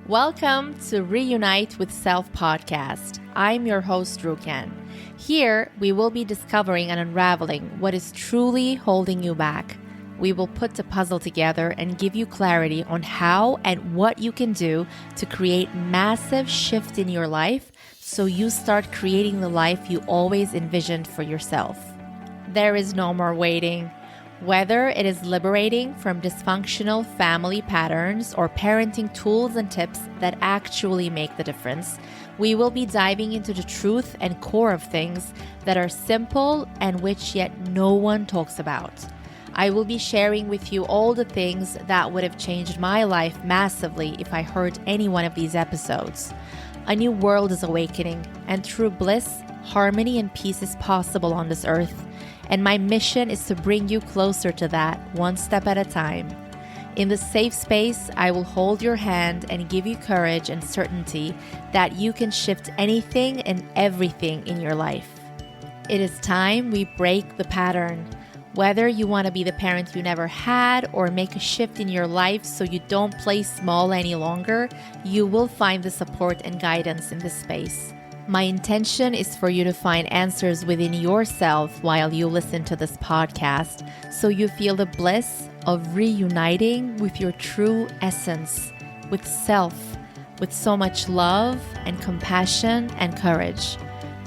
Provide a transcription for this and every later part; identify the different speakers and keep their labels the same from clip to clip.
Speaker 1: Welcome to Reunite with Self podcast. I'm your host, Rukan. Here, we will be discovering and unraveling what is truly holding you back. We will put the puzzle together and give you clarity on how and what you can do to create massive shift in your life so you start creating the life you always envisioned for yourself. There is no more waiting. Whether it is liberating from dysfunctional family patterns or parenting tools and tips that actually make the difference, we will be diving into the truth and core of things that are simple and which yet no one talks about. I will be sharing with you all the things that would have changed my life massively if I heard any one of these episodes. A new world is awakening, and true bliss, harmony, and peace is possible on this earth. And my mission is to bring you closer to that, one step at a time. In this safe space, I will hold your hand and give you courage and certainty that you can shift anything and everything in your life. It is time we break the pattern. Whether you want to be the parent you never had or make a shift in your life so you don't play small any longer, you will find the support and guidance in this space. My intention is for you to find answers within yourself while you listen to this podcast, so you feel the bliss of reuniting with your true essence, with self, with so much love and compassion and courage.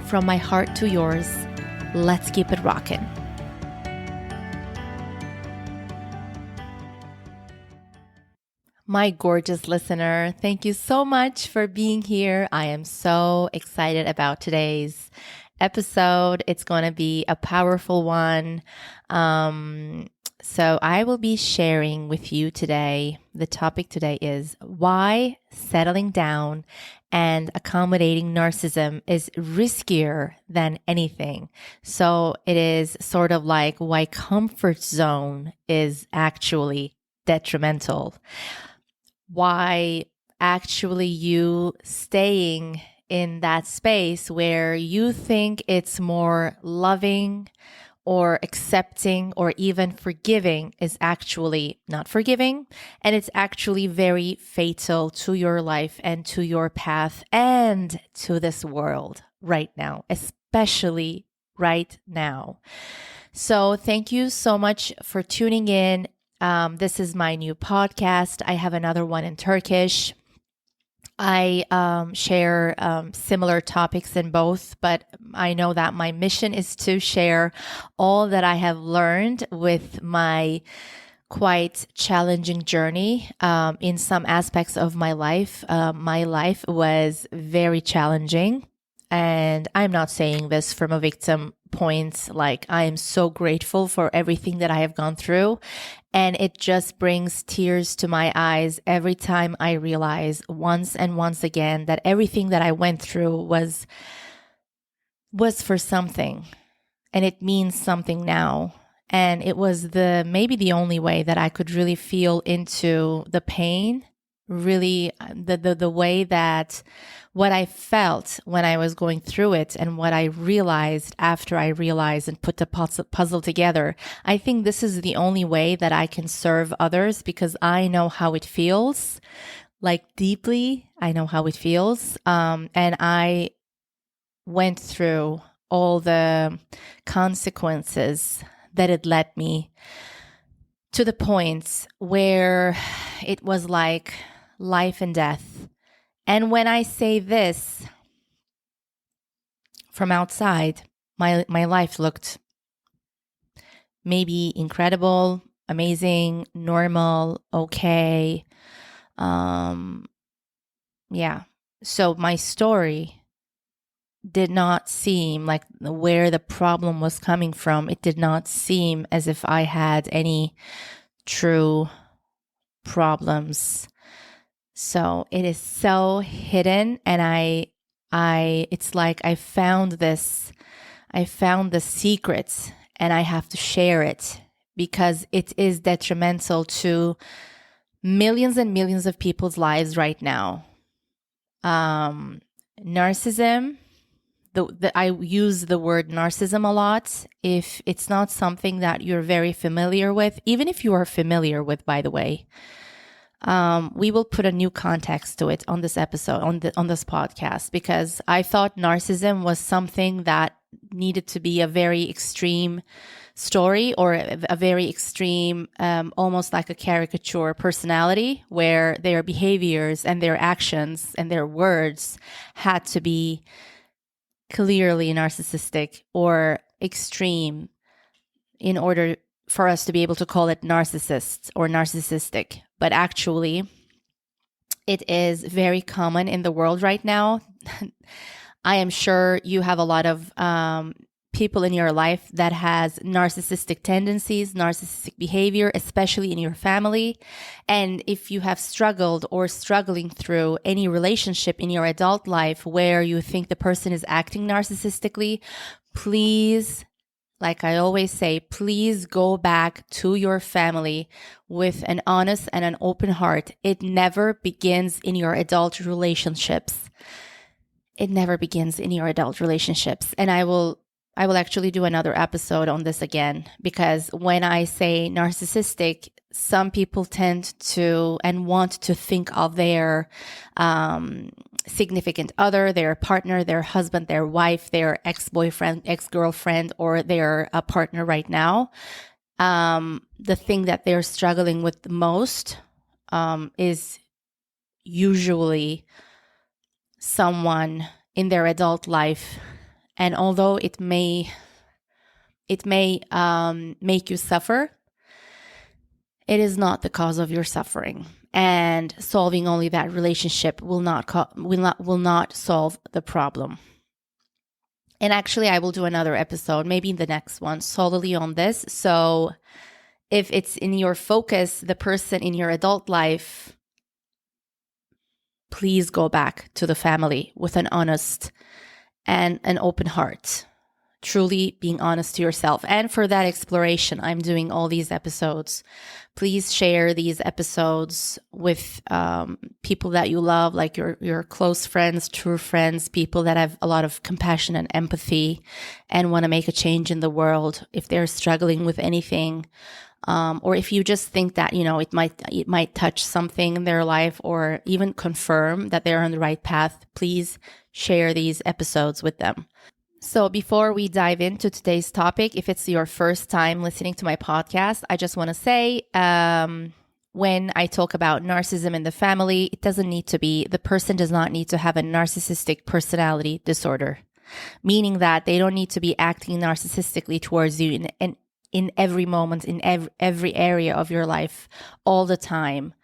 Speaker 1: From my heart to yours, let's keep it rockin'. My gorgeous listener, thank you so much for being here. I am so excited about today's episode. It's going to be a powerful one. So I will be sharing with you today. The topic today is why settling down and accommodating narcissism is riskier than anything. So it is sort of like why comfort zone is actually detrimental. Why actually you staying in that space where you think it's more loving or accepting or even forgiving is actually not forgiving, and it's actually very fatal to your life and to your path and to this world right now, especially right now. So thank you so much for tuning in. This is my new podcast. I have another one in Turkish. I share similar topics in both, but I know that my mission is to share all that I have learned with my quite challenging journey in some aspects of my life. My life was very challenging, and I'm not saying this from a victim point. Like, I am so grateful for everything that I have gone through. And it just brings tears to my eyes every time I realize once and once again that everything that I went through was for something, and it means something now. And it was maybe the only way that I could really feel into the pain, really the way that what I felt when I was going through it and what I realized after I realized and put the puzzle together. I think this is the only way that I can serve others, because I know how it feels, like deeply. I know how it feels. And I went through all the consequences that it led me to the point where it was like life and death. And when I say this from outside, my life looked maybe incredible, amazing, normal, okay. Yeah. So my story did not seem like where the problem was coming from. It did not seem as if I had any true problems. So it is so hidden, and it's like I found the secret, and I have to share it because it is detrimental to millions and millions of people's lives right now. Narcissism, I use the word narcissism a lot. If it's not something that you're very familiar with, even if you are familiar with, by the way, We will put a new context to it on this episode, on this podcast, because I thought narcissism was something that needed to be a very extreme story, or a very extreme, almost like a caricature personality, where their behaviors and their actions and their words had to be clearly narcissistic or extreme in order for us to be able to call it narcissists or narcissistic. But actually, it is very common in the world right now. I am sure you have a lot of people in your life that has narcissistic tendencies, narcissistic behavior, especially in your family. And if you have struggled or struggling through any relationship in your adult life where you think the person is acting narcissistically, please, like I always say, please go back to your family with an honest and an open heart. It never begins in your adult relationships. It never begins in your adult relationships. And I will actually do another episode on this again, because when I say narcissistic, some people tend to and want to think of their significant other, their partner, their husband, their wife, their ex-boyfriend, ex-girlfriend, or their partner right now. The thing that they're struggling with the most is usually someone in their adult life. And although it may make you suffer, it is not the cause of your suffering. And solving only that relationship will not solve the problem. And actually, I will do another episode, maybe the next one, solely on this. So if it's in your focus, the person in your adult life, please go back to the family with an honest and an open heart, truly being honest to yourself. And for that exploration, I'm doing all these episodes. Please share these episodes with people that you love, like your close friends, true friends, people that have a lot of compassion and empathy and want to make a change in the world. If they're struggling with anything, or if you just think that, it might touch something in their life, or even confirm that they're on the right path, please share these episodes with them. So before we dive into today's topic, if it's your first time listening to my podcast, I just want to say, when I talk about narcissism in the family, the person does not need to have a narcissistic personality disorder, meaning that they don't need to be acting narcissistically towards you in every moment, in every area of your life, all the time.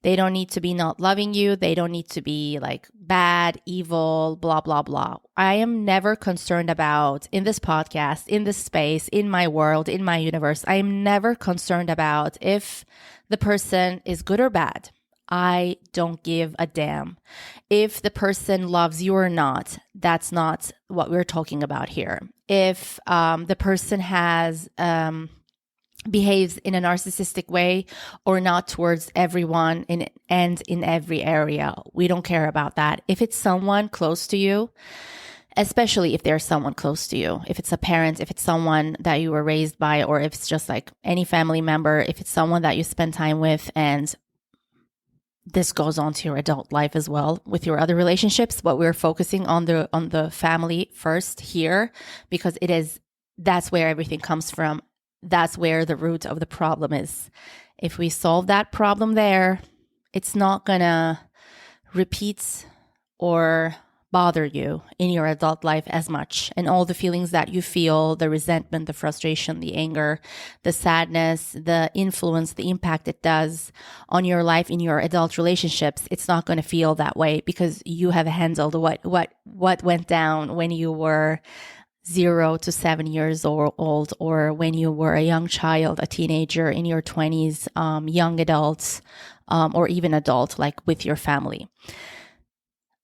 Speaker 1: They don't need to be not loving you. They don't need to be like bad, evil, blah, blah, blah. I am never concerned about, in this podcast, in this space, in my world, in my universe, I am never concerned about if the person is good or bad. I don't give a damn. If the person loves you or not, that's not what we're talking about here. If the person behaves in a narcissistic way or not towards everyone and in every area, we don't care about that. If it's someone close to you, especially if there's someone close to you, if it's a parent, if it's someone that you were raised by, or if it's just like any family member, if it's someone that you spend time with, and this goes on to your adult life as well with your other relationships, but we're focusing on the family first here, because that's where everything comes from. That's where the root of the problem is. If we solve that problem there, it's not gonna repeat or bother you in your adult life as much. And all the feelings that you feel, the resentment, the frustration, the anger, the sadness, the influence, the impact it does on your life in your adult relationships, it's not going to feel that way, because you have handled what went down when you were 0 to 7 years old, or when you were a young child, a teenager, in your 20s, young adults, or even adult, like with your family.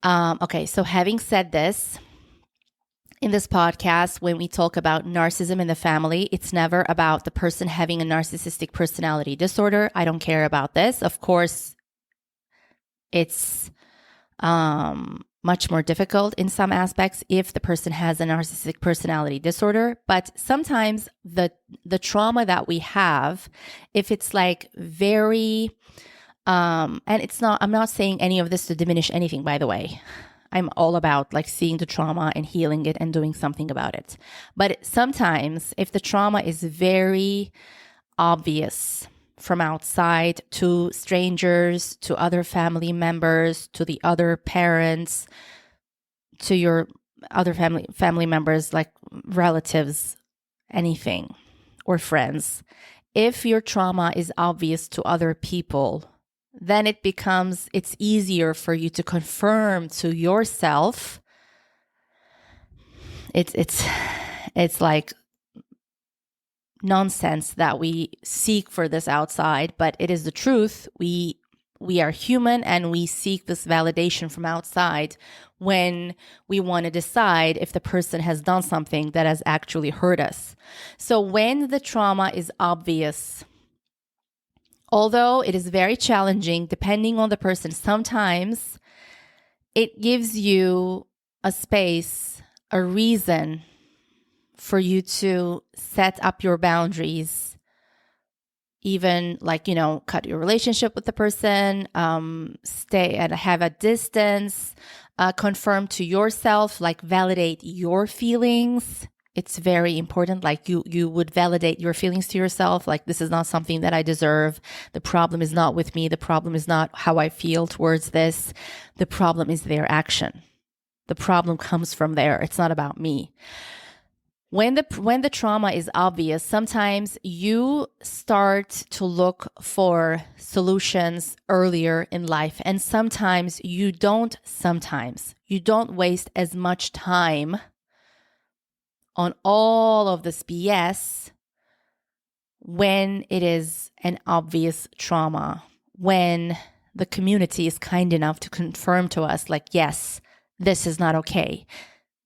Speaker 1: Okay, so having said this, in this podcast, when we talk about narcissism in the family, it's never about the person having a narcissistic personality disorder. I don't care about this. Of course, it's much more difficult in some aspects if the person has a narcissistic personality disorder. But sometimes the trauma that we have, if it's like very And I'm not saying any of this to diminish anything, by the way. I'm all about like seeing the trauma and healing it and doing something about it. But sometimes if the trauma is very obvious from outside to strangers, to other family members, to the other parents, to your other family members, like relatives, anything, or friends, if your trauma is obvious to other people, then it's easier for you to confirm to yourself. It's like nonsense that we seek for this outside, but it is the truth. We are human and we seek this validation from outside when we want to decide if the person has done something that has actually hurt us. So when the trauma is obvious, although it is very challenging depending on the person, sometimes it gives you a space, a reason for you to set up your boundaries, even like, cut your relationship with the person, stay and have a distance, confirm to yourself, like validate your feelings. It's very important. Like you would validate your feelings to yourself. Like, this is not something that I deserve. The problem is not with me. The problem is not how I feel towards this. The problem is their action. The problem comes from there. It's not about me. When the trauma is obvious, sometimes you start to look for solutions earlier in life. And sometimes you don't waste as much time on all of this BS when it is an obvious trauma, when the community is kind enough to confirm to us, like, yes, this is not okay.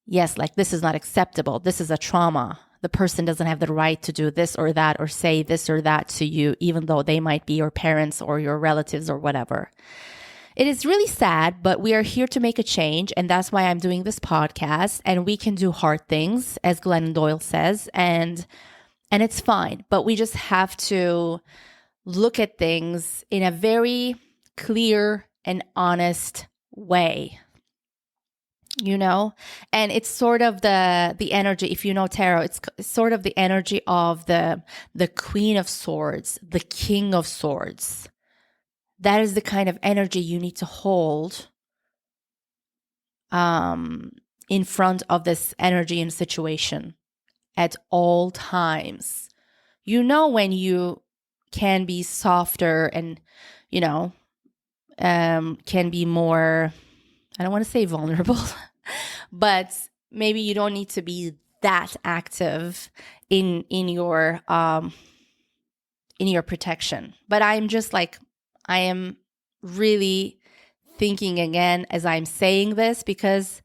Speaker 1: Yes, like, this is not acceptable. This is a trauma. The person doesn't have the right to do this or that or say this or that to you, even though they might be your parents or your relatives or whatever. It is really sad, but we are here to make a change. And that's why I'm doing this podcast. And we can do hard things, as Glennon Doyle says, and it's fine. But we just have to look at things in a very clear and honest way. And it's sort of the energy, if you know tarot, it's sort of the energy of the Queen of Swords, the King of Swords. That is the kind of energy you need to hold in front of this energy and situation at all times. When you can be softer and, can be more, I don't want to say vulnerable, but maybe you don't need to be that active in your protection. But I am really thinking again as I'm saying this, because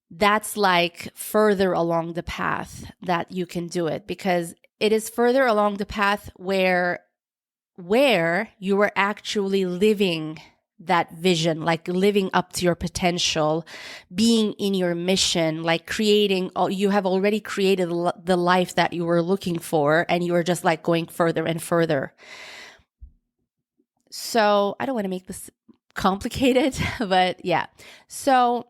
Speaker 1: that's like further along the path that you can do it, because it is further along the path where you are actually living that vision, like living up to your potential, being in your mission, like you have already created the life that you were looking for, and you are just like going further and further. So I don't want to make this complicated, but yeah. So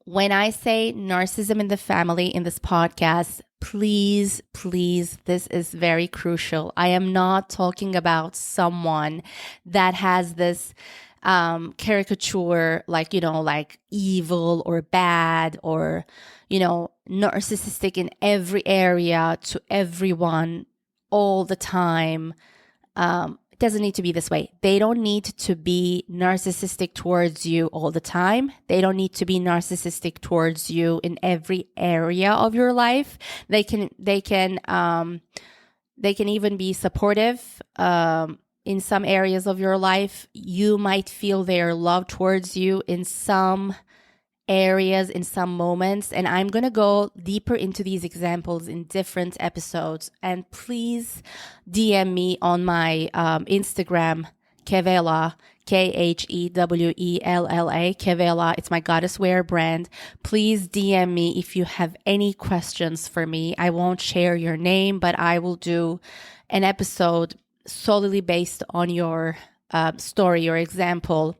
Speaker 1: when I say narcissism in the family in this podcast, please, this is very crucial. I am not talking about someone that has this caricature, like evil or bad or, narcissistic in every area to everyone all the time. It doesn't need to be this way. They don't need to be narcissistic towards you all the time. They don't need to be narcissistic towards you in every area of your life. They can even be supportive in some areas of your life. You might feel their love towards you in some areas, in some moments. And I'm going to go deeper into these examples in different episodes. And please DM me on my Instagram, Kevela, Khewella, Kevela. It's my goddess wear brand. Please DM me if you have any questions for me. I won't share your name, but I will do an episode solely based on your story or example,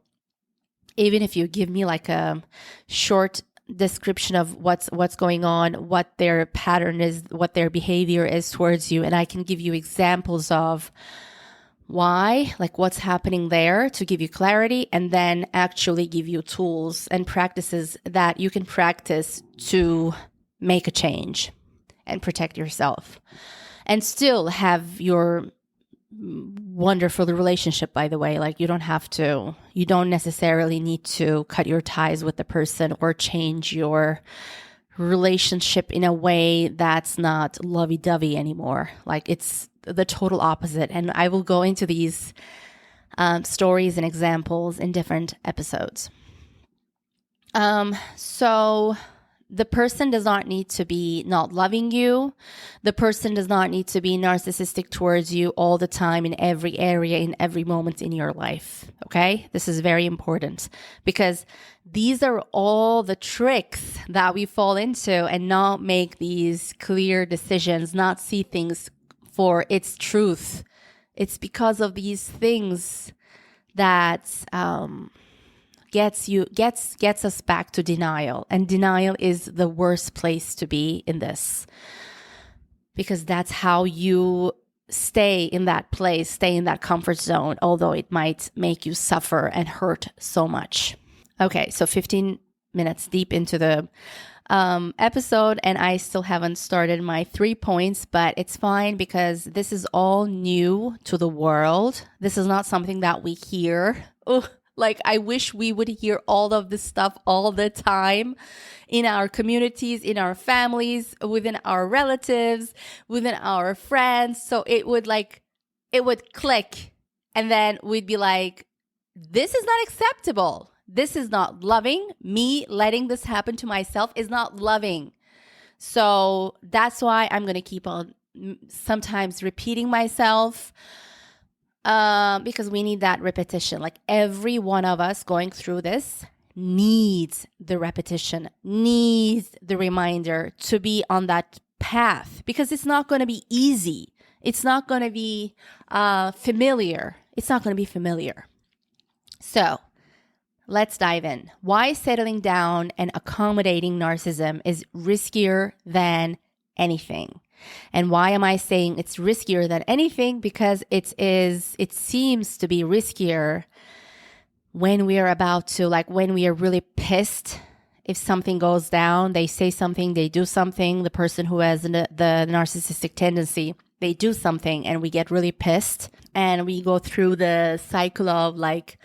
Speaker 1: even if you give me like a short description of what's going on, what their pattern is, what their behavior is towards you, and I can give you examples of why, like what's happening there to give you clarity, and then actually give you tools and practices that you can practice to make a change and protect yourself and still have your wonderful relationship, by the way. Like you don't necessarily need to cut your ties with the person or change your relationship in a way that's not lovey-dovey anymore. Like it's the total opposite. And I will go into these stories and examples in different episodes. So the person does not need to be not loving you. The person does not need to be narcissistic towards you all the time in every area, in every moment in your life. Okay? This is very important because these are all the tricks that we fall into and not make these clear decisions, not see things for its truth. It's because of these things that gets us back to denial. And denial is the worst place to be in this, because that's how you stay in that place, stay in that comfort zone, although it might make you suffer and hurt so much. Okay, so 15 minutes deep into the episode, and I still haven't started my 3 points, but it's fine because this is all new to the world. This is not something that we hear. Like I wish we would hear all of this stuff all the time in our communities, in our families, within our relatives, within our friends. So it would click, and then we'd be like, this is not acceptable. This is not loving. Me letting this happen to myself is not loving. So that's why I'm going to keep on sometimes repeating myself, because we need that repetition. Like every one of us going through this needs the repetition, needs the reminder to be on that path, because it's not going to be easy. It's not going to be familiar. It's not going to be familiar. So let's dive in. Why settling down and accommodating narcissism is riskier than anything. And why am I saying it's riskier than anything? Because it seems to be riskier when we are about to, like when we are really pissed. If something goes down, they say something, they do something, the person who has the narcissistic tendency, they do something and we get really pissed and we go through the cycle of like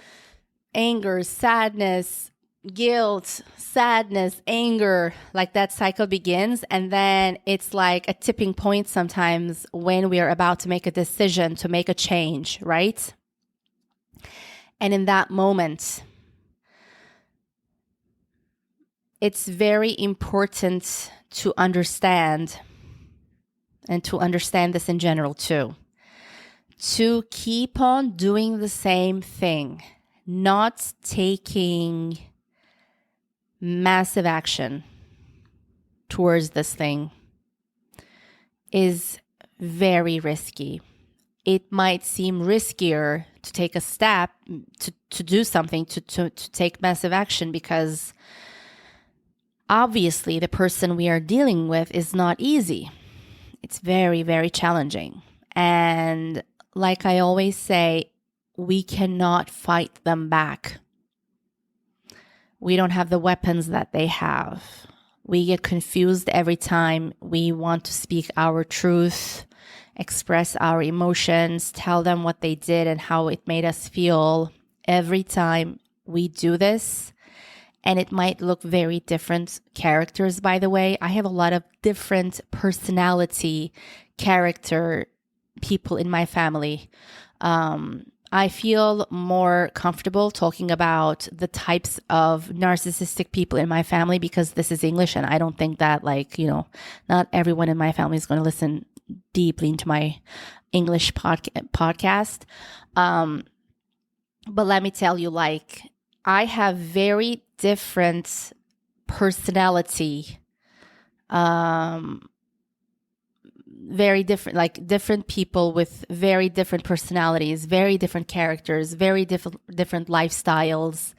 Speaker 1: anger, sadness, guilt, sadness, anger, like that cycle begins. And then it's like a tipping point sometimes when we are about to make a decision, to make a change, right? And in that moment, it's very important to understand, and to understand this in general too, to keep on doing the same thing, not taking massive action towards this thing is very risky. It might seem riskier to take a step, to do something, to take massive action, because obviously the person we are dealing with is not easy. It's very, very challenging. And like I always say, we cannot fight them back. We don't have the weapons that they have. We get confused every time we want to speak our truth, express our emotions, tell them what they did and how it made us feel. Every time we do this, and it might look very different characters, by the way. I have a lot of different personality, character people in my family. I feel more comfortable talking about the types of narcissistic people in my family because this is English, and I don't think that, like, not everyone in my family is going to listen deeply into my English podcast. But let me tell you, like, I have very different personality very different, like different people with very different personalities, very different characters, very different lifestyles,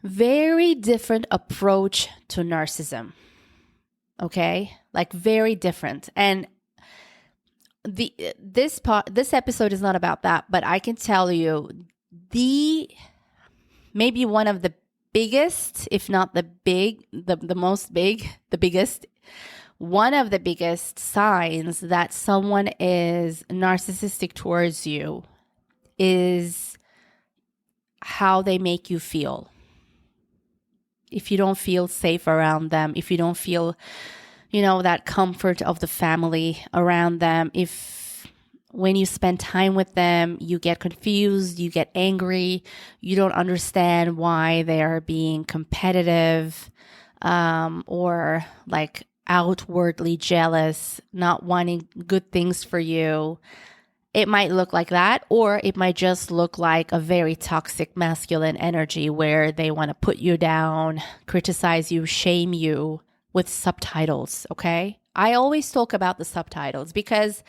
Speaker 1: very different approach to narcissism. Okay? Like very different. And this episode is not about that, but I can tell you maybe one of the biggest, if not the biggest, one of the biggest signs that someone is narcissistic towards you is how they make you feel. If you don't feel safe around them, if you don't feel, that comfort of the family around them, if when you spend time with them, you get confused, you get angry, you don't understand why they are being competitive, or like outwardly jealous, not wanting good things for you. It might look like that, or it might just look like a very toxic masculine energy where they want to put you down, criticize you, shame you with subtitles, okay? I always talk about the subtitles because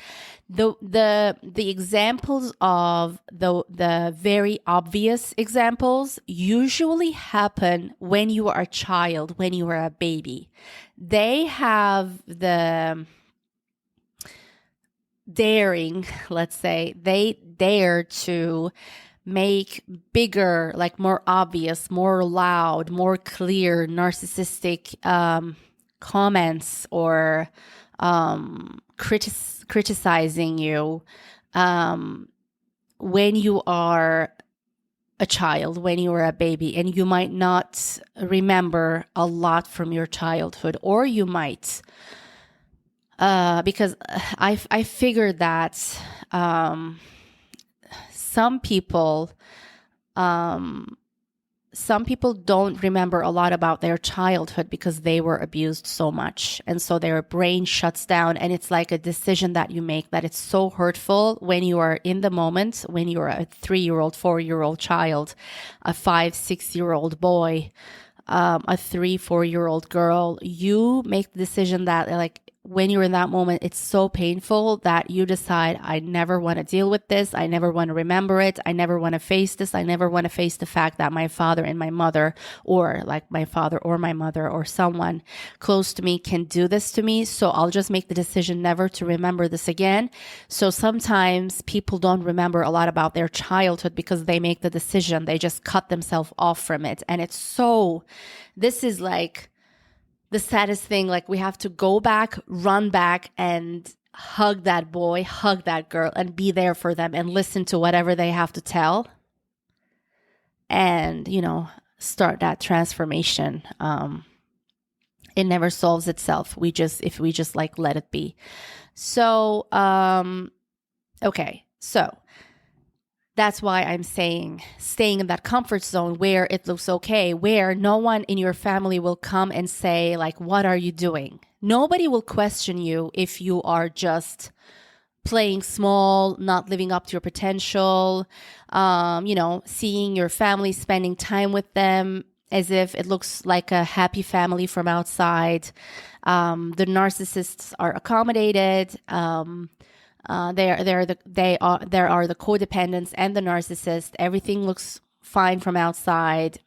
Speaker 1: the examples of the very obvious examples usually happen when you are a child, when you are a baby. They have the daring, let's say, they dare to make bigger, like more obvious, more loud, more clear, narcissistic comments or criticizing you when you are a child, when you are a baby, and you might not remember a lot from your childhood, or you might, because I figured that some people don't remember a lot about their childhood because they were abused so much. And so their brain shuts down, and it's like a decision that you make that it's so hurtful when you are in the moment, when you're a 3-year-old, 4-year-old child, a 5, 6-year-old boy, a 3, 4-year-old girl. You make the decision that, like, when you're in that moment, it's so painful that you decide, I never want to deal with this. I never want to remember it. I never want to face this. I never want to face the fact that my father and my mother, or like my father or my mother or someone close to me can do this to me. So I'll just make the decision never to remember this again. So sometimes people don't remember a lot about their childhood because they make the decision. They just cut themselves off from it. And this is like the saddest thing. Like, we have to go back, run back, and hug that boy, hug that girl, and be there for them and listen to whatever they have to tell, and start that transformation. It never solves itself. If we just like let it be. So okay, so that's why I'm saying staying in that comfort zone where it looks okay, where no one in your family will come and say, like, what are you doing? Nobody will question you if you are just playing small, not living up to your potential, seeing your family, spending time with them as if it looks like a happy family from outside. The narcissists are accommodated. There are the codependents and the narcissist. Everything looks fine from outside.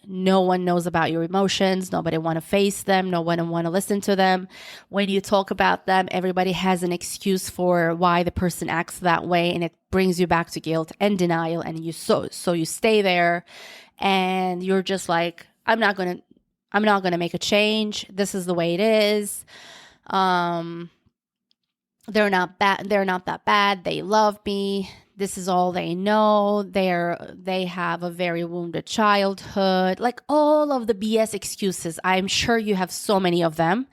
Speaker 1: No one knows about your emotions. Nobody want to face them. No one want to listen to them. When you talk about them, everybody has an excuse for why the person acts that way, and it brings you back to guilt and denial. And you stay there, and you're just like, I'm not gonna make a change. This is the way it is. They're not that bad. They love me. This is all they know. They have a very wounded childhood. Like, all of the BS excuses. I'm sure you have so many of them,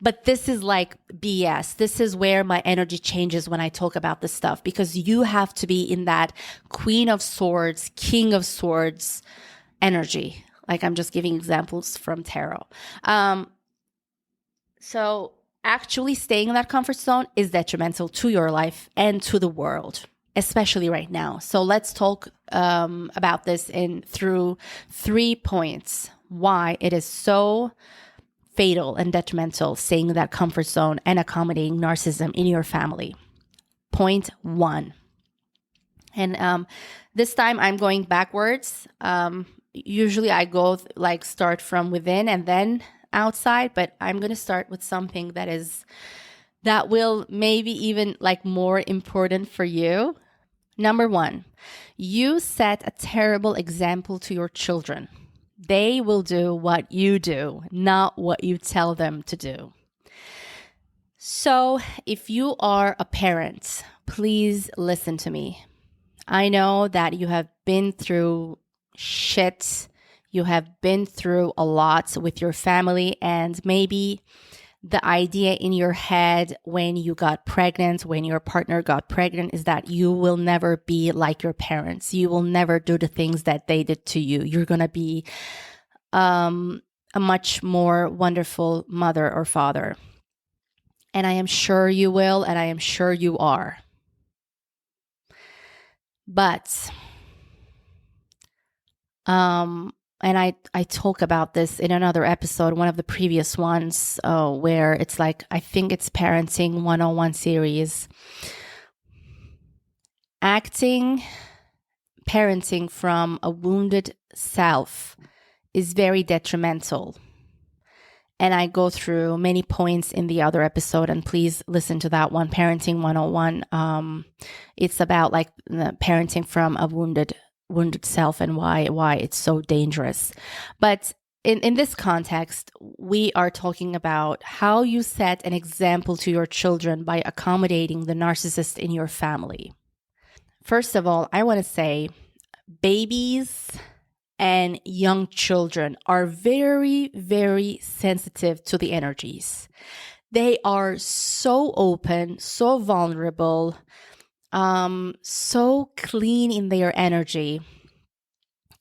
Speaker 1: but this is like BS. This is where my energy changes when I talk about this stuff, because you have to be in that Queen of Swords, King of Swords energy. Like, I'm just giving examples from tarot. So actually staying in that comfort zone is detrimental to your life and to the world, especially right now. So let's talk about this through 3 points, why it is so
Speaker 2: fatal and detrimental, staying in that comfort zone and accommodating narcissism in your family. Point 1. And this time I'm going backwards. Usually I go start from within and then outside, but I'm going to start with something that will maybe even more important for you. Number 1, you set a terrible example to your children. They will do what you do, not what you tell them to do. So if you are a parent, please listen to me. I know that you have been through shit. You have been through a lot with your family, and maybe the idea in your head when you got pregnant, when your partner got pregnant, is that you will never be like your parents. You will never do the things that they did to you. You're going to be a much more wonderful mother or father. And I am sure you will, and I am sure you are. But, and I talk about this in another episode, one of the previous ones, where it's I think it's Parenting 101 series. Parenting from a wounded self is very detrimental. And I go through many points in the other episode, and please listen to that one, Parenting 101. It's about the parenting from a wounded self and why it's so dangerous. But in this context, we are talking about how you set an example to your children by accommodating the narcissist in your family. First of all, I want to say babies and young children are very, very sensitive to the energies. They are so open, so vulnerable, so clean in their energy,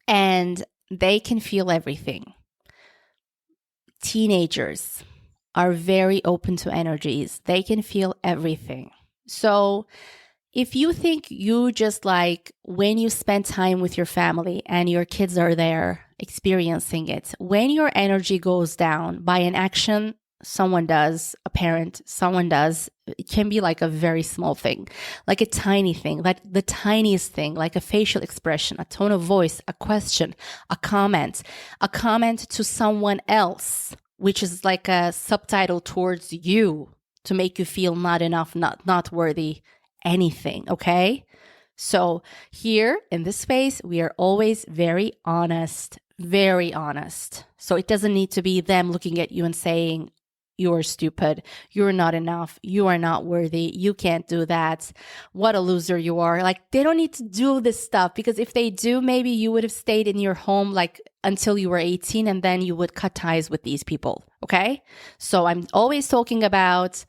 Speaker 2: and they can feel everything. Teenagers are very open to energies. They can feel everything. So if you think you just when you spend time with your family and your kids are there experiencing it, when your energy goes down by an action someone does, a parent, someone does, it can be a very small thing, a tiny thing, the tiniest thing, a facial expression, a tone of voice, a question, a comment to someone else, which is a subtitle towards you to make you feel not enough, not worthy, anything, okay? So here in this space, we are always very honest. So it doesn't need to be them looking at you and saying, you're stupid, you're not enough, you are not worthy, you can't do that, what a loser you are. They don't need to do this stuff, because if they do, maybe you would have stayed in your home until you were 18, and then you would cut ties with these people, okay? So I'm always talking about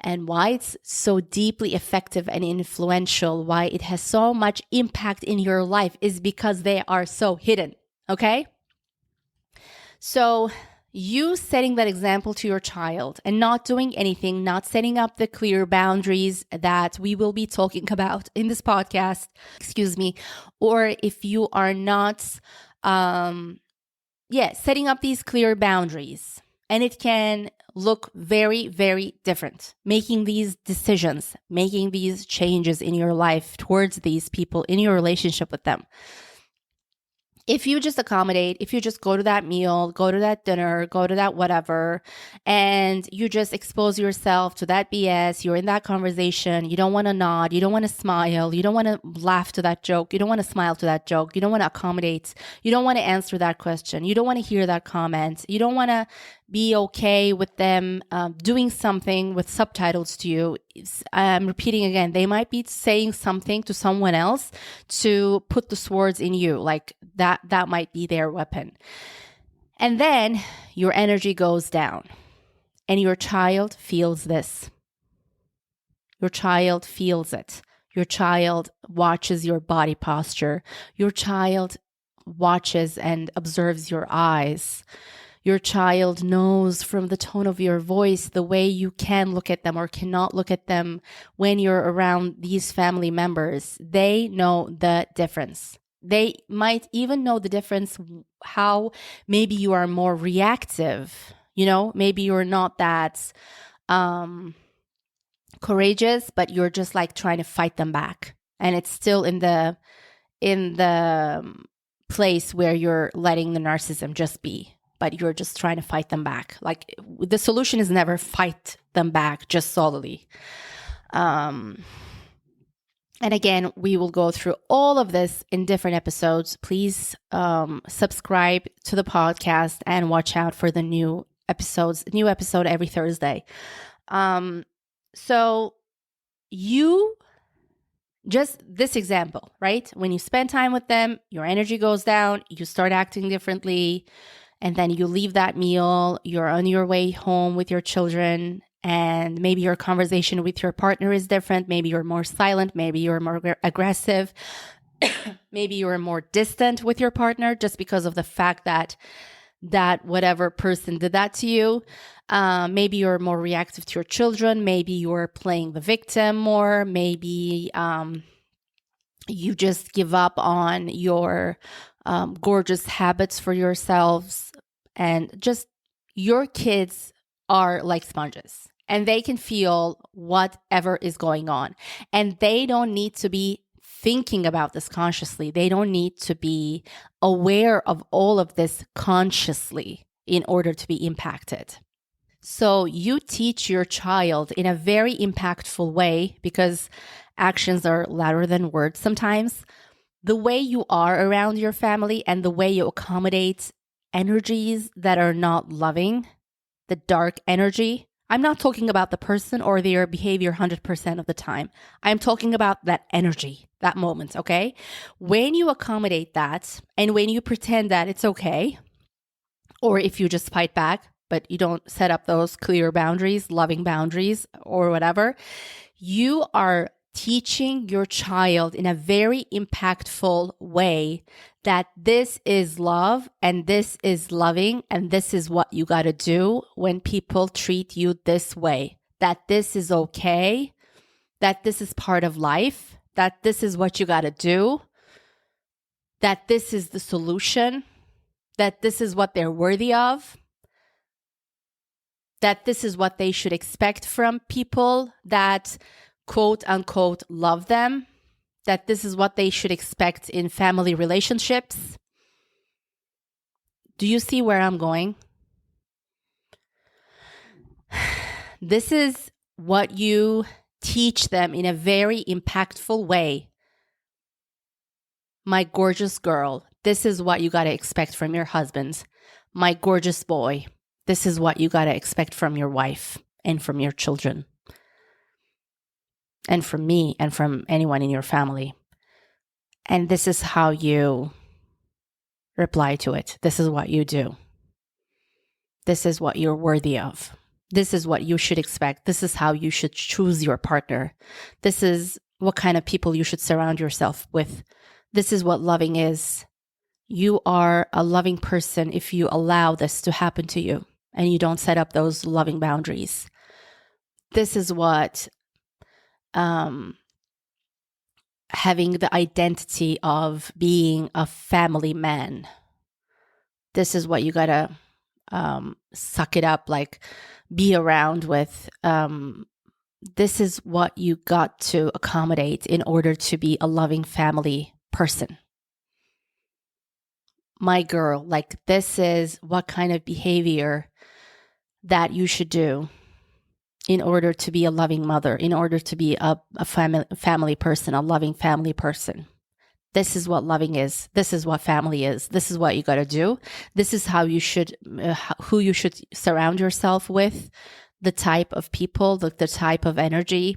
Speaker 2: and why it's so deeply effective and influential, why it has so much impact in your life, is because they are so hidden, okay? So you setting that example to your child and not doing anything, not setting up the clear boundaries that we will be talking about in this podcast, or if you are not, setting up these clear boundaries, and it can look very, very different, making these decisions, making these changes in your life towards these people, in your relationship with them. If you just accommodate, if you just go to that meal, go to that dinner, go to that whatever, and you just expose yourself to that BS, you're in that conversation, you don't want to nod, you don't want to smile, you don't want to laugh to that joke, you don't want to smile to that joke, you don't want to accommodate, you don't want to answer that question, you don't want to hear that comment, you don't want to be okay with them doing something with subtitles to you. I'm repeating again, they might be saying something to someone else to put the swords in you, that might be their weapon. And then your energy goes down, and your child feels this. Your child feels it. Your child watches your body posture. Your child watches and observes your eyes. Your child knows from the tone of your voice the way you can look at them or cannot look at them when you're around these family members. They know the difference. They might even know the difference, how maybe you are more reactive. Maybe you're not that courageous, but you're just like trying to fight them back. And it's still in the place where you're letting the narcissism just be, but you're just trying to fight them back. Like the solution is never fight them back just solely. And again, we will go through all of this in different episodes. Please subscribe to the podcast and watch out for the new episode every Thursday. So you just this example, right? When you spend time with them, your energy goes down, you start acting differently, and then you leave that meal, you're on your way home with your children, and maybe your conversation with your partner is different. Maybe you're more silent, maybe you're more aggressive, maybe you're more distant with your partner just because of the fact that whatever person did that to you. Maybe you're more reactive to your children. Maybe you're playing the victim more. Maybe you just give up on your gorgeous habits for yourselves. And just your kids are like sponges and they can feel whatever is going on. And they don't need to be thinking about this consciously. They don't need to be aware of all of this consciously in order to be impacted. So you teach your child in a very impactful way, because actions are louder than words sometimes. The way you are around your family and the way you accommodate energies that are not loving, the dark energy. I'm not talking about the person or their behavior 100% of the time. I'm talking about that energy, that moment, okay? When you accommodate that and when you pretend that it's okay, or if you just fight back, but you don't set up those clear boundaries, loving boundaries or whatever, you are teaching your child in a very impactful way that this is love and this is loving and this is what you got to do when people treat you this way, that this is okay, that this is part of life, that this is what you got to do, that this is the solution, that this is what they're worthy of, that this is what they should expect from people that quote unquote love them, that this is what they should expect in family relationships. Do you see where I'm going? This is what you teach them in a very impactful way. My gorgeous girl, this is what you got to expect from your husband. My gorgeous boy, this is what you got to expect from your wife and from your children. And from me and from anyone in your family. And this is how you reply to it. This is what you do. This is what you're worthy of. This is what you should expect. This is how you should choose your partner. This is what kind of people you should surround yourself with. This is what loving is. You are a loving person if you allow this to happen to you and you don't set up those loving boundaries. This is what having the identity of being a family man. This is what you gotta suck it up, like be around with. This is what you got to accommodate in order to be a loving family person. My girl, like this is what kind of behavior that you should do in order to be a loving mother, in order to be a family person, a loving family person. This is what loving is. This is what family is. This is what you got to do. This is how you should, who you should surround yourself with, the type of people, the type of energy.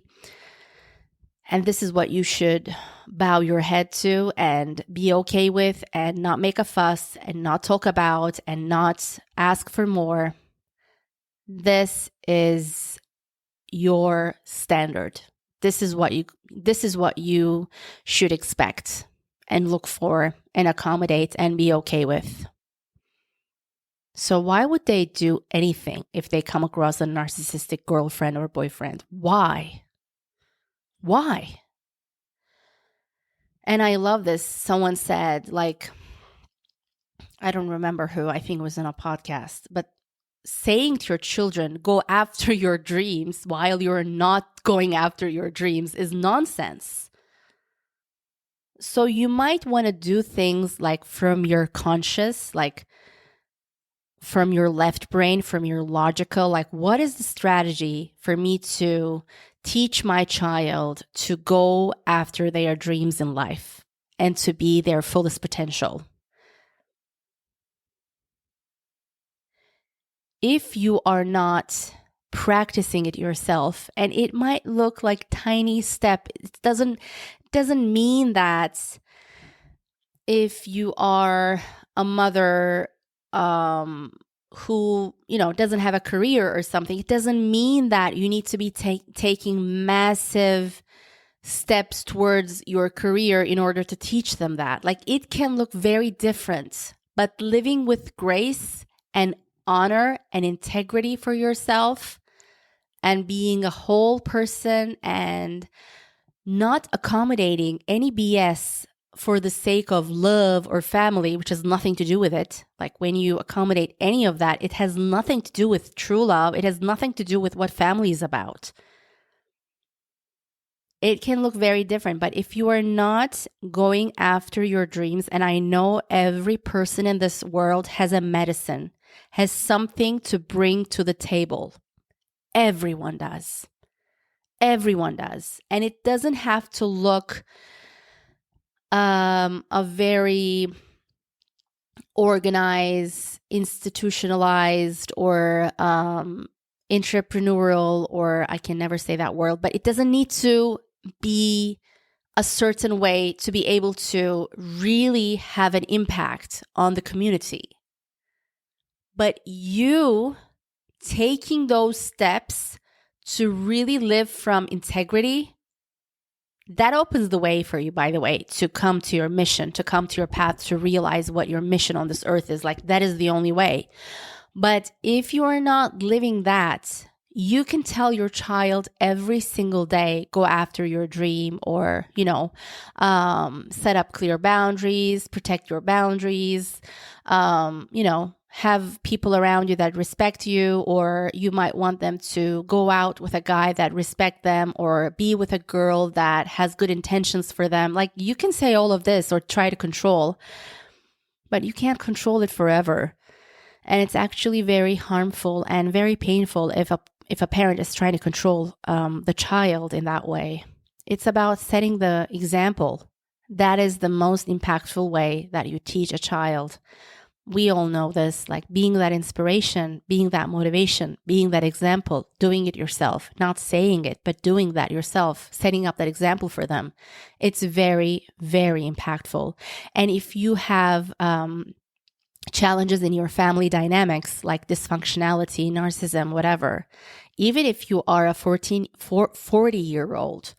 Speaker 2: And this is what you should bow your head to and be okay with and not make a fuss and not talk about and not ask for more. This is your standard. This is what you should expect and look for and accommodate and be okay with. So why would they do anything if they come across a narcissistic girlfriend or boyfriend? Why? And I love this. Someone said, like, I don't remember who, I think it was in a podcast, but saying to your children, go after your dreams while you're not going after your dreams is nonsense. So you might want to do things like from your conscious, like from your left brain, from your logical, like what is the strategy for me to teach my child to go after their dreams in life and to be their fullest potential? If you are not practicing it yourself, and it might look like tiny step, it doesn't mean that if you are a mother who, doesn't have a career or something, it doesn't mean that you need to be taking massive steps towards your career in order to teach them that. Like, it can look very different, but living with grace and honor and integrity for yourself and being a whole person and not accommodating any BS for the sake of love or family, which has nothing to do with it. Like, when you accommodate any of that, it has nothing to do with true love. It has nothing to do with what family is about. It can look very different, but if you are not going after your dreams, and I know every person in this world has a medicine, has something to bring to the table. Everyone does. Everyone does. And it doesn't have to look a very organized, institutionalized, or entrepreneurial, or I can never say that word, but it doesn't need to be a certain way to be able to really have an impact on the community. But you taking those steps to really live from integrity, that opens the way for you, by the way, to come to your mission, to come to your path, to realize what your mission on this earth is. Like, that is the only way. But if you are not living that, you can tell your child every single day, go after your dream, or, set up clear boundaries, protect your boundaries, have people around you that respect you, or you might want them to go out with a guy that respects them, or be with a girl that has good intentions for them. Like, you can say all of this or try to control, but you can't control it forever. And it's actually very harmful and very painful if a parent is trying to control the child in that way. It's about setting the example. That is the most impactful way that you teach a child. We all know this, like being that inspiration, being that motivation, being that example, doing it yourself, not saying it, but doing that yourself, setting up that example for them. It's very, very impactful. And if you have challenges in your family dynamics, like dysfunctionality, narcissism, whatever, even if you are a 40-year-old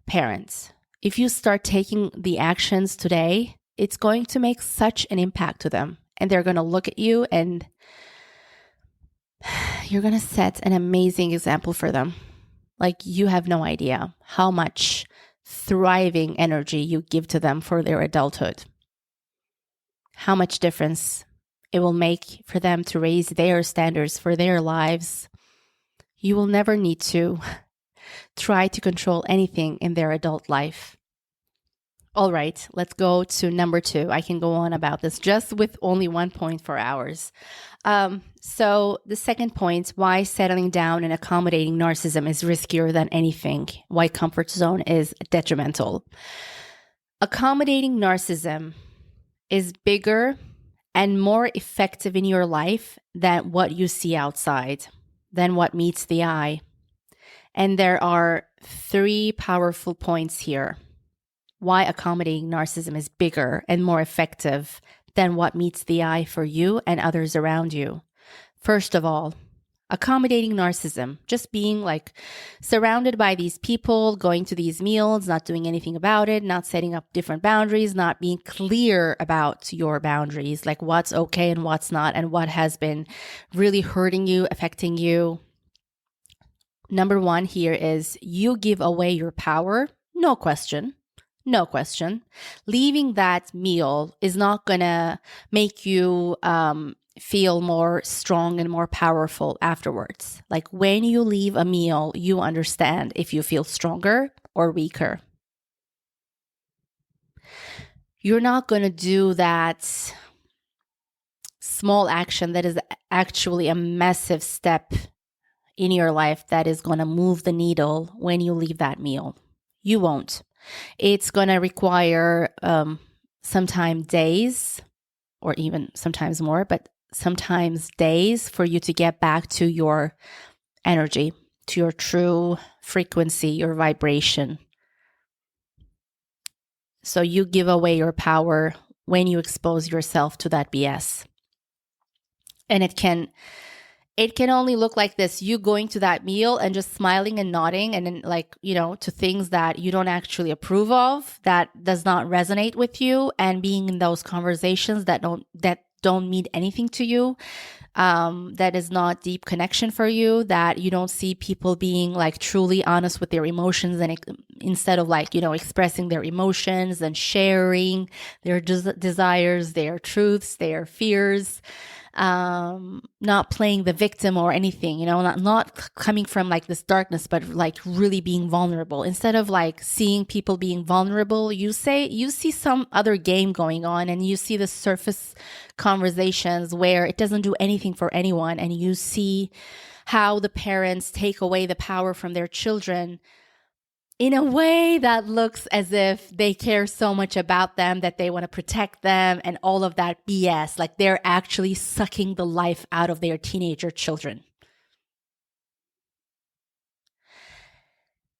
Speaker 2: parent, if you start taking the actions today, it's going to make such an impact to them. And they're going to look at you and you're going to set an amazing example for them. Like, you have no idea how much thriving energy you give to them for their adulthood. How much difference it will make for them to raise their standards for their lives. You will never need to try to control anything in their adult life. All right, let's go to number 2. I can go on about this just with only 1 point for hours. So the second point, why settling down and accommodating narcissism is riskier than anything. Why comfort zone is detrimental. Accommodating narcissism is bigger and more effective in your life than what you see outside, than what meets the eye. And there are 3 powerful points here. Why accommodating narcissism is bigger and more effective than what meets the eye for you and others around you. First of all, accommodating narcissism, just being like surrounded by these people, going to these meals, not doing anything about it, not setting up different boundaries, not being clear about your boundaries, like what's okay and what's not, and what has been really hurting you, affecting you. Number 1 here is you give away your power, no question. No question. Leaving that meal is not going to make you feel more strong and more powerful afterwards. Like when you leave a meal, you understand if you feel stronger or weaker. You're not going to do that small action that is actually a massive step in your life that is going to move the needle when you leave that meal. You won't. It's going to require sometimes days or even sometimes more, but sometimes days for you to get back to your energy, to your true frequency, your vibration. So you give away your power when you expose yourself to that BS. And it can only look like this: you going to that meal and just smiling and nodding and then, like, to things that you don't actually approve of, that does not resonate with you, and being in those conversations that don't mean anything to you, that is not deep connection for you, that you don't see people being like truly honest with their emotions, and instead of like, expressing their emotions and sharing their desires, their truths, their fears, not playing the victim or anything, not coming from like this darkness, but like really being vulnerable. Instead of like seeing people being vulnerable, you see some other game going on, and you see the surface conversations where it doesn't do anything for anyone, and you see how the parents take away the power from their children in a way that looks as if they care so much about them that they want to protect them, and all of that BS. Like they're actually sucking the life out of their teenager children.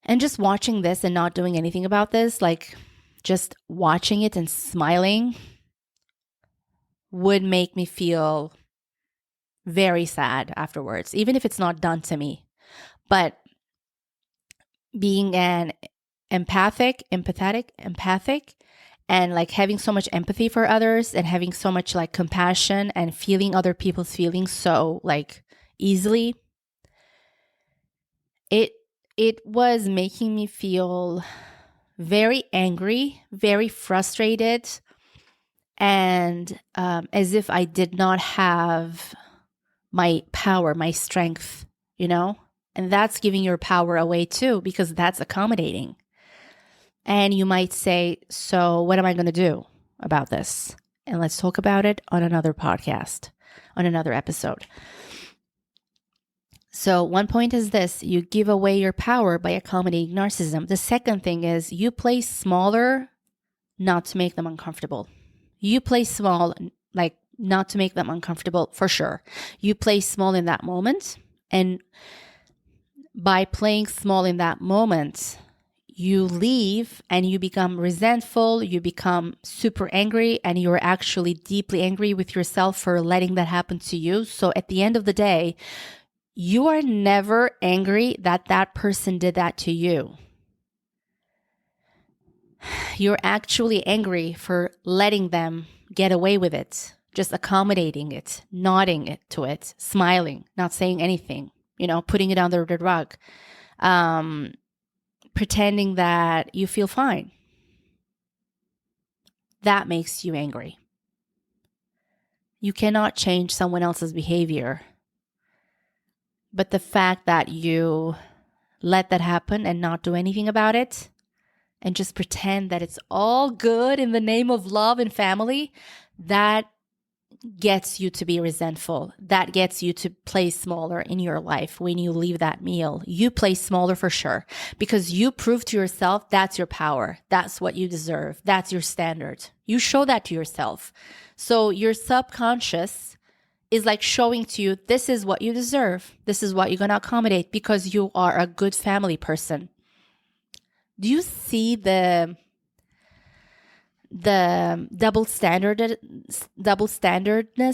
Speaker 2: And just watching this and not doing anything about this, like just watching it and smiling, would make me feel very sad afterwards, even if it's not done to me. But being an empathic, and like having so much empathy for others, and having so much like compassion, and feeling other people's feelings so like easily, it was making me feel very angry, very frustrated, and as if I did not have my power, my strength, and that's giving your power away too, because that's accommodating. And you might say, so what am I going to do about this? And let's talk about it on another podcast, on another episode. So one point is this: you give away your power by accommodating narcissism. The second thing is you play smaller, not to make them uncomfortable. You play small, like not to make them uncomfortable, for sure. You play small in that moment. And by playing small in that moment, you leave and you become resentful, you become super angry, and you're actually deeply angry with yourself for letting that happen to you. So at the end of the day, you are never angry that that person did that to you. You're actually angry for letting them get away with it, just accommodating it, nodding it to it, smiling, not saying anything, putting it under the rug, pretending that you feel fine. That makes you angry. You cannot change someone else's behavior. But the fact that you let that happen and not do anything about it, and just pretend that it's all good in the name of love and family, that gets you to be resentful. That gets you to play smaller in your life when you leave that meal. You play smaller for sure, because you prove to yourself that's your power. That's what you deserve. That's your standard. You show that to yourself. So your subconscious is like showing to you, this is what you deserve. This is what you're going to accommodate because you are a good family person. Do you see the double standardness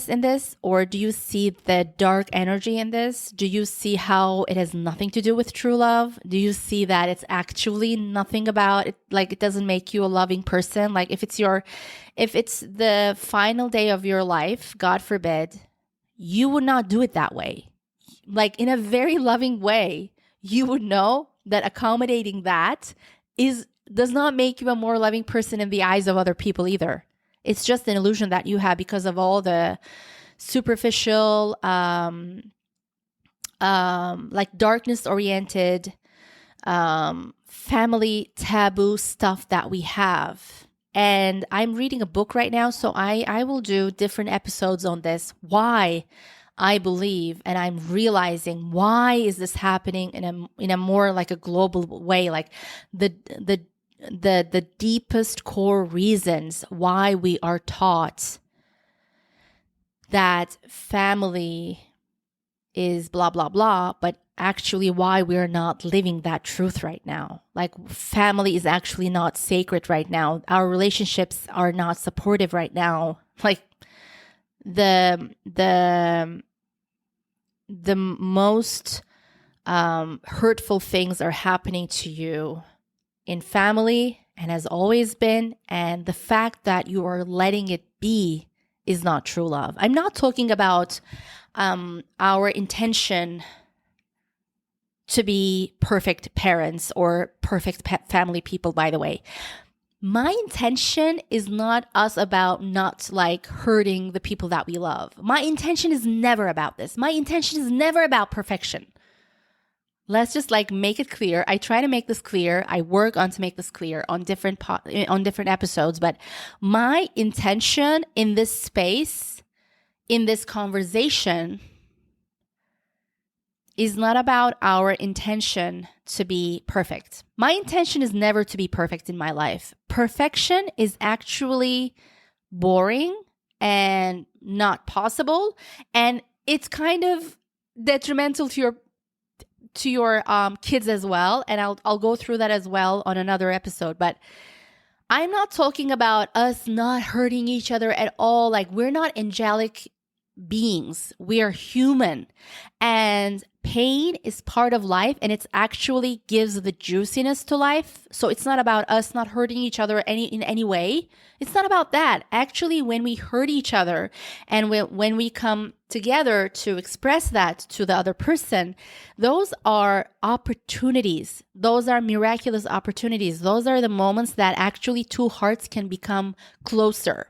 Speaker 2: in this? Or do you see the dark energy in this? Do you see how it has nothing to do with true love? Do you see that it's actually nothing about it? Like, it doesn't make you a loving person. Like, if it's the final day of your life, God forbid, you would not do it that way. Like, in a very loving way, you would know that accommodating that is does not make you a more loving person in the eyes of other people either. It's just an illusion that you have because of all the superficial, like darkness oriented, family taboo stuff that we have. And I'm reading a book right now, so I will do different episodes on this. Why I believe, and I'm realizing why is this happening in a more like a global way, like the deepest core reasons why we are taught that family is blah, blah, blah, but actually why we're not living that truth right now. Like family is actually not sacred right now. Our relationships are not supportive right now. Like the most hurtful things are happening to you in family and has always been. And the fact that you are letting it be is not true love. I'm not talking about our intention to be perfect parents or perfect family people, by the way. My intention is not us about not like hurting the people that we love. My intention is never about this. My intention is never about perfection. Let's just like make it clear. I try to make this clear. I work on to make this clear on different episodes, but my intention in this space, in this conversation, is not about our intention to be perfect. My intention is never to be perfect in my life. Perfection is actually boring and not possible, and it's kind of detrimental to your kids as well. And I'll go through that as well on another episode. But I'm not talking about us not hurting each other at all. Like we're not angelic beings. We are human, and pain is part of life, and it actually gives the juiciness to life. So it's not about us not hurting each other in any way. It's not about that. Actually, when we hurt each other and when we come together to express that to the other person, those are opportunities. Those are miraculous opportunities. Those are the moments that actually two hearts can become closer.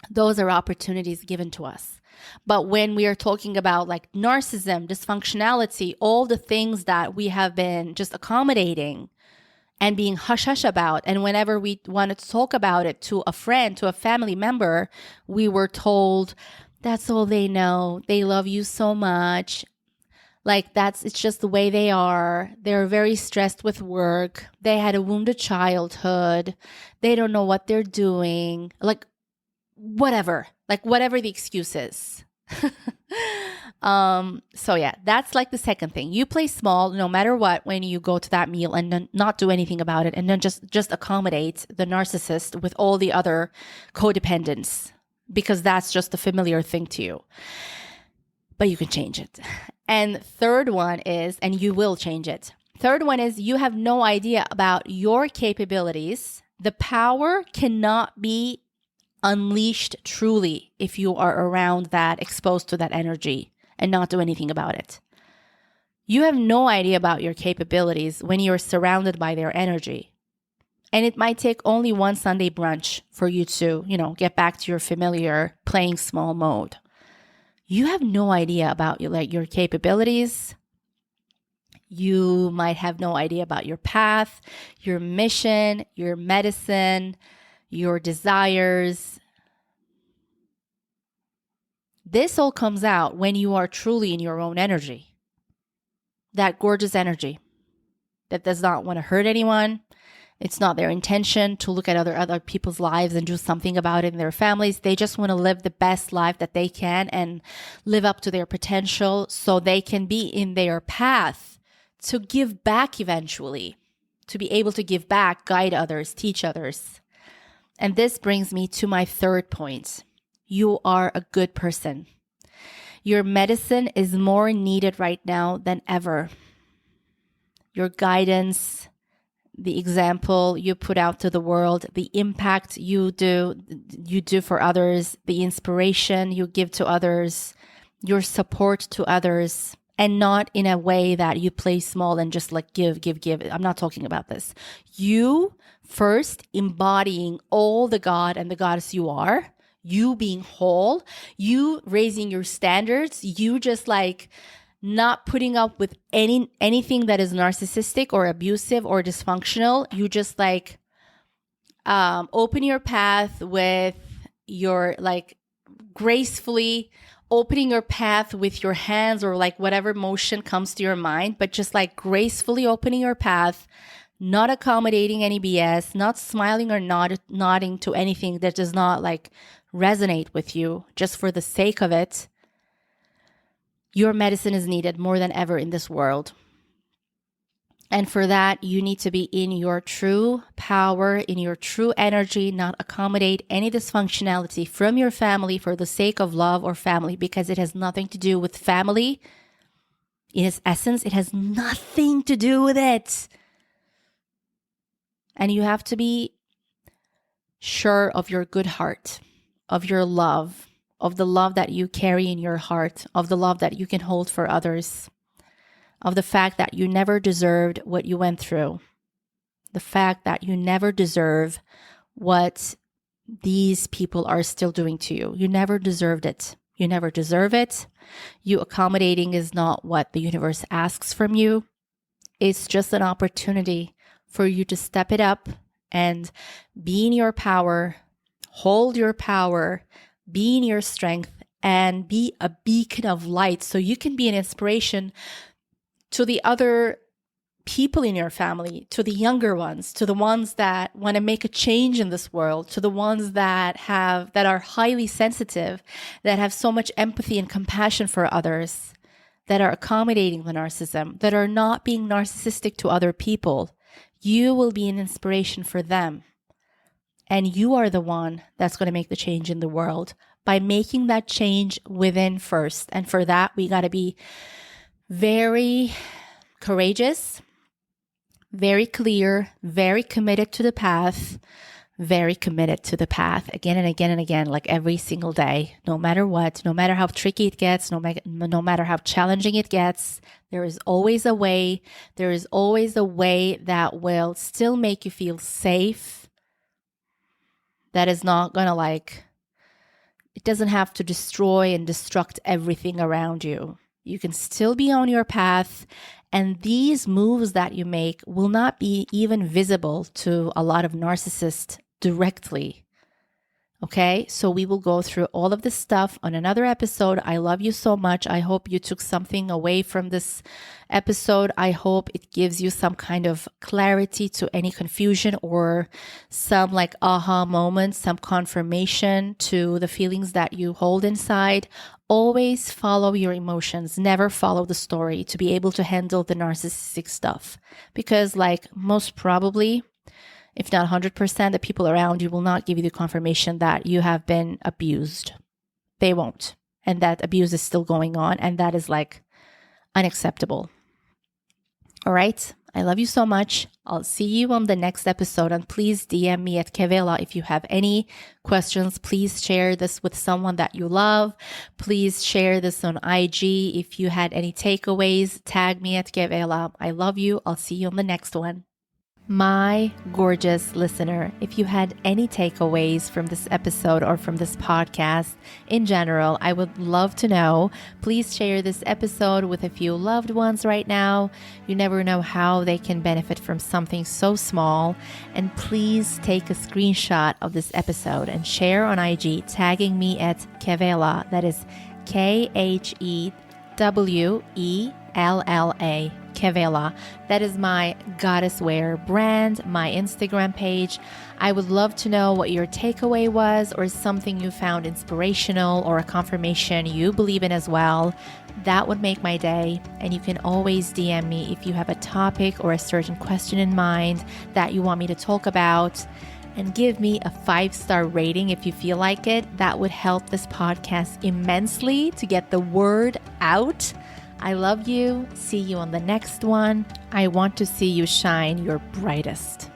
Speaker 2: Those are opportunities given to us. But when we are talking about like narcissism, dysfunctionality, all the things that we have been just accommodating and being hush-hush about, and whenever we wanted to talk about it to a friend, to a family member, we were told, that's all they know. They love you so much. Like it's just the way they are. They're very stressed with work. They had a wounded childhood. They don't know what they're doing. Like, whatever the excuse is. So yeah, that's like the second thing. You play small no matter what when you go to that meal and then not do anything about it, and then just accommodate the narcissist with all the other codependents, because that's just a familiar thing to you. But you can change it. And third one is, and you will change it. Third one is you have no idea about your capabilities. The power cannot be unleashed truly if you are around that, exposed to that energy and not do anything about it. You have no idea about your capabilities when you're surrounded by their energy. And it might take only one Sunday brunch for you to, get back to your familiar playing small mode. You have no idea about your capabilities. You might have no idea about your path, your mission, your medicine, your desires. This all comes out when you are truly in your own energy. That gorgeous energy that does not want to hurt anyone. It's not their intention to look at other people's lives and do something about it in their families. They just want to live the best life that they can and live up to their potential so they can be in their path to give back eventually, to be able to give back, guide others, teach others. And this brings me to my third point. You are a good person. Your medicine is more needed right now than ever. Your guidance, the example you put out to the world, the impact you do for others, the inspiration you give to others, your support to others, and not in a way that you play small and just like give. I'm not talking about this. You first embodying all the God and the goddess you are, you being whole, you raising your standards, you just like not putting up with anything that is narcissistic or abusive or dysfunctional. You just like open your path with your like gracefully opening your path with your hands or like whatever motion comes to your mind, but just like gracefully opening your path, not accommodating any BS, not smiling or nodding to anything that does not like resonate with you just for the sake of it. Your medicine is needed more than ever in this world. And for that, you need to be in your true power, in your true energy, not accommodate any dysfunctionality from your family for the sake of love or family, because it has nothing to do with family. In its essence, it has nothing to do with it. And you have to be sure of your good heart, of your love, of the love that you carry in your heart, of the love that you can hold for others, of the fact that you never deserved what you went through, the fact that you never deserve what these people are still doing to you. You never deserved it. You never deserve it. You accommodating is not what the universe asks from you. It's just an opportunity for you to step it up and be in your power, hold your power, be in your strength, and be a beacon of light so you can be an inspiration to the other people in your family, to the younger ones, to the ones that want to make a change in this world, to the ones that are highly sensitive, that have so much empathy and compassion for others, that are accommodating the narcissism, that are not being narcissistic to other people. You will be an inspiration for them. And you are the one that's going to make the change in the world by making that change within first. And for that, we got to be very courageous, very clear, very committed to the path, again and again and again, like every single day, no matter what, no matter how tricky it gets, no matter how challenging it gets, there is always a way. There is always a way that will still make you feel safe. That is not going to it doesn't have to destroy and destruct everything around you. You can still be on your path, and these moves that you make will not be even visible to a lot of narcissists directly. Okay, so we will go through all of this stuff on another episode. I love you so much. I hope you took something away from this episode. I hope it gives you some kind of clarity to any confusion or some aha moments, some confirmation to the feelings that you hold inside. Always follow your emotions. Never follow the story to be able to handle the narcissistic stuff. Because most probably, if not 100%, the people around you will not give you the confirmation that you have been abused. They won't. And that abuse is still going on. And that is unacceptable. All right. I love you so much. I'll see you on the next episode. And please DM me at Kevela if you have any questions. Please share this with someone that you love. Please share this on IG. If you had any takeaways, tag me at Kevela. I love you. I'll see you on the next one. My gorgeous listener, if you had any takeaways from this episode or from this podcast in general, I would love to know. Please share this episode with a few loved ones right now. You never know how they can benefit from something so small. And please take a screenshot of this episode and share on IG, tagging me at Kevela. That is Khewella. Kevela. That is my goddess wear brand, my Instagram page. I would love to know what your takeaway was, or something you found inspirational, or a confirmation you believe in as well. That would make my day. And you can always DM me if you have a topic or a certain question in mind that you want me to talk about. And give me a 5-star rating if you feel like it. That would help this podcast immensely to get the word out. I love you. See you on the next one. I want to see you shine your brightest.